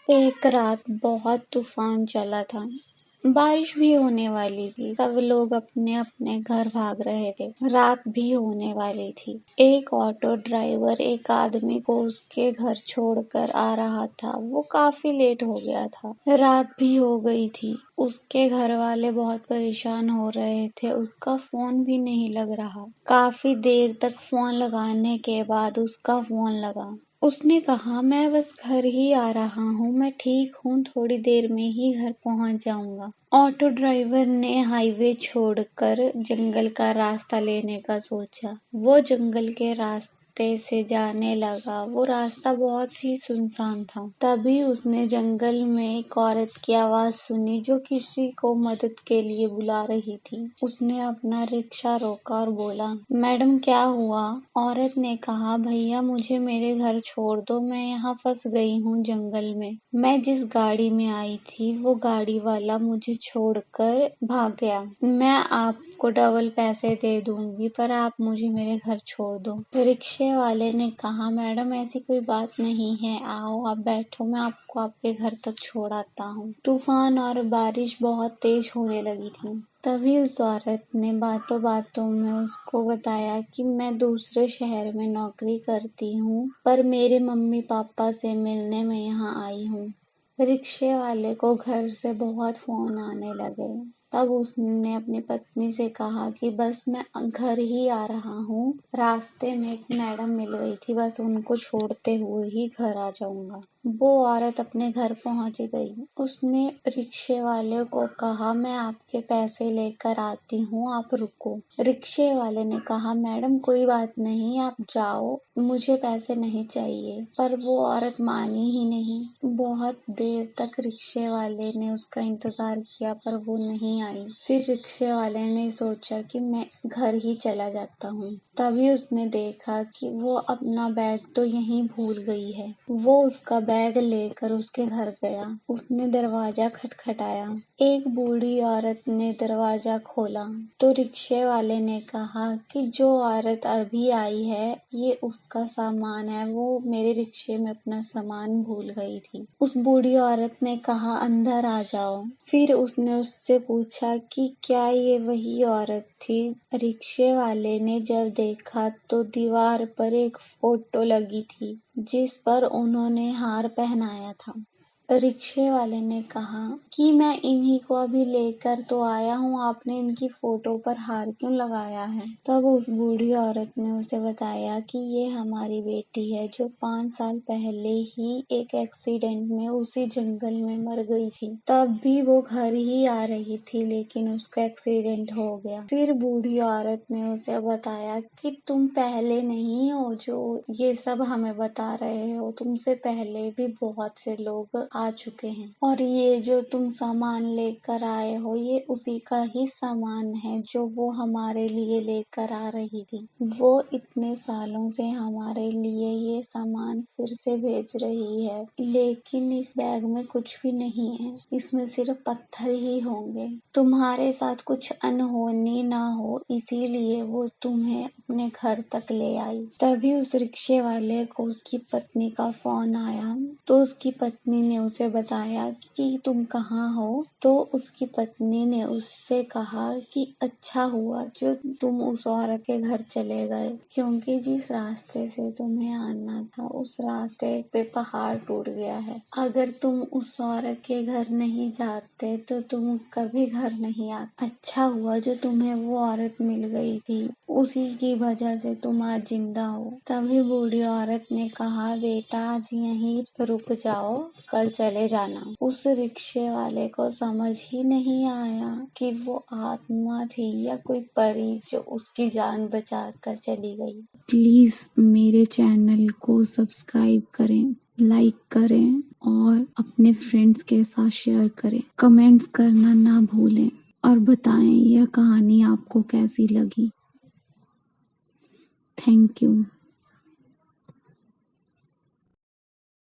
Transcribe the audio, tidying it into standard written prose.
एक रात बहुत तूफान चला था। बारिश भी होने वाली थी। सब लोग अपने अपने घर भाग रहे थे। रात भी होने वाली थी। एक ऑटो ड्राइवर एक आदमी को उसके घर छोड़कर आ रहा था। वो काफी लेट हो गया था। रात भी हो गई थी। उसके घर वाले बहुत परेशान हो रहे थे। उसका फोन भी नहीं लग रहा। काफी देर तक फोन लगाने के बाद उसका फोन लगा। उसने कहा, मैं बस घर ही आ रहा हूँ, मैं ठीक हूँ, थोड़ी देर में ही घर पहुँच जाऊंगा। ऑटो ड्राइवर ने हाईवे छोड़कर जंगल का रास्ता लेने का सोचा। वो जंगल के रास्ते से जाने लगा। वो रास्ता बहुत ही सुनसान था। तभी उसने जंगल में एक औरत की आवाज सुनी जो किसी को मदद के लिए बुला रही थी। उसने अपना रिक्शा रोका और बोला, मैडम क्या हुआ? औरत ने कहा, भैया मुझे मेरे घर छोड़ दो, मैं यहाँ फंस गई हूँ जंगल में। मैं जिस गाड़ी में आई थी वो गाड़ी वाला मुझे छोड़कर भाग गया। मैं आपको डबल पैसे दे दूंगी, पर आप मुझे मेरे घर छोड़ दो। रिक्शे वाले ने कहा, मैडम ऐसी कोई बात नहीं है, आओ आप बैठो, मैं आपको आपके घर तक छोड़ आता हूँ। तूफान और बारिश बहुत तेज होने लगी थी। तभी उस औरत ने बातों बातों में उसको बताया कि मैं दूसरे शहर में नौकरी करती हूँ, पर मेरे मम्मी पापा से मिलने में यहाँ आई हूँ। रिक्शे वाले को घर से बहुत फोन आने लगे। तब उसने अपनी पत्नी से कहा कि बस मैं घर ही आ रहा हूँ, रास्ते में एक मैडम मिल गई थी, बस उनको छोड़ते हुए ही घर आ जाऊंगा। वो औरत अपने घर पहुंच गई। उसने रिक्शे वाले को कहा, मैं आपके पैसे लेकर आती हूँ, आप रुको। रिक्शे वाले ने कहा, मैडम कोई बात नहीं, आप जाओ, मुझे पैसे नहीं चाहिए। पर वो औरत मानी ही नहीं। बहुत देर तक रिक्शे वाले ने उसका इंतजार किया, पर वो नहीं आई। फिर रिक्शे वाले ने सोचा कि मैं घर ही चला जाता हूँ। तभी उसने देखा कि वो अपना बैग तो यहीं भूल गई है। वो उसका बैग लेकर उसके घर गया। उसने दरवाजा खटखटाया। एक बूढ़ी औरत ने दरवाजा खोला तो रिक्शे वाले ने कहा कि जो औरत अभी आई है ये उसका सामान है, वो मेरे रिक्शे में अपना सामान भूल गई थी। उस बूढ़ी औरत ने कहा, अंदर आ जाओ। फिर उसने उससे पूछा कि क्या ये वही औरत थी? रिक्शे वाले ने जब देखा तो दीवार पर एक फोटो लगी थी जिस पर उन्होंने हार पहनाया था। रिक्शे वाले ने कहा कि मैं इन्हीं को अभी लेकर तो आया हूँ, आपने इनकी फोटो पर हार क्यों लगाया है? तब उस बूढ़ी औरत ने उसे बताया कि ये हमारी बेटी है जो 5 साल पहले ही एक एक्सीडेंट में उसी जंगल में मर गई थी। तब भी वो घर ही आ रही थी, लेकिन उसका एक्सीडेंट हो गया। फिर बूढ़ी औरत ने उसे बताया कि तुम पहले नहीं हो जो ये सब हमें बता रहे हो, तुमसे पहले भी बहुत से लोग आ चुके हैं, और ये जो तुम सामान लेकर आए हो ये उसी का ही सामान है जो वो हमारे लिए लेकर आ रही थी। वो इतने सालों से हमारे लिए ये सामान फिर से भेज रही है, लेकिन इस बैग में कुछ भी नहीं है, इसमें सिर्फ पत्थर ही होंगे। तुम्हारे साथ कुछ अनहोनी ना हो इसीलिए वो तुम्हें अपने घर तक ले आई। तभी उस रिक्शे वाले को उसकी पत्नी का फोन आया तो उसकी पत्नी ने उसे बताया कि तुम कहाँ हो। तो उसकी पत्नी ने उससे कहा कि अच्छा हुआ जो तुम उस औरत के घर चले गए, क्योंकि जिस रास्ते से तुम्हें आना था उस रास्ते पे पहाड़ टूट गया है। अगर तुम उस औरत के घर नहीं जाते तो तुम कभी घर नहीं आते। अच्छा हुआ जो तुम्हें वो औरत मिल गई थी, उसी की वजह से तुम आज जिंदा हो। तभी बूढ़ी औरत ने कहा, बेटा आज यहीं रुक जाओ, कल चले जाना। उस रिक्शे वाले को समझ ही नहीं आया कि वो आत्मा थी या कोई परी जो उसकी जान बचा कर चली गई। प्लीज मेरे चैनल को सब्सक्राइब करें, लाइक करें और अपने फ्रेंड्स के साथ शेयर करें। कमेंट्स करना ना भूलें और बताएं यह कहानी आपको कैसी लगी। Thank you.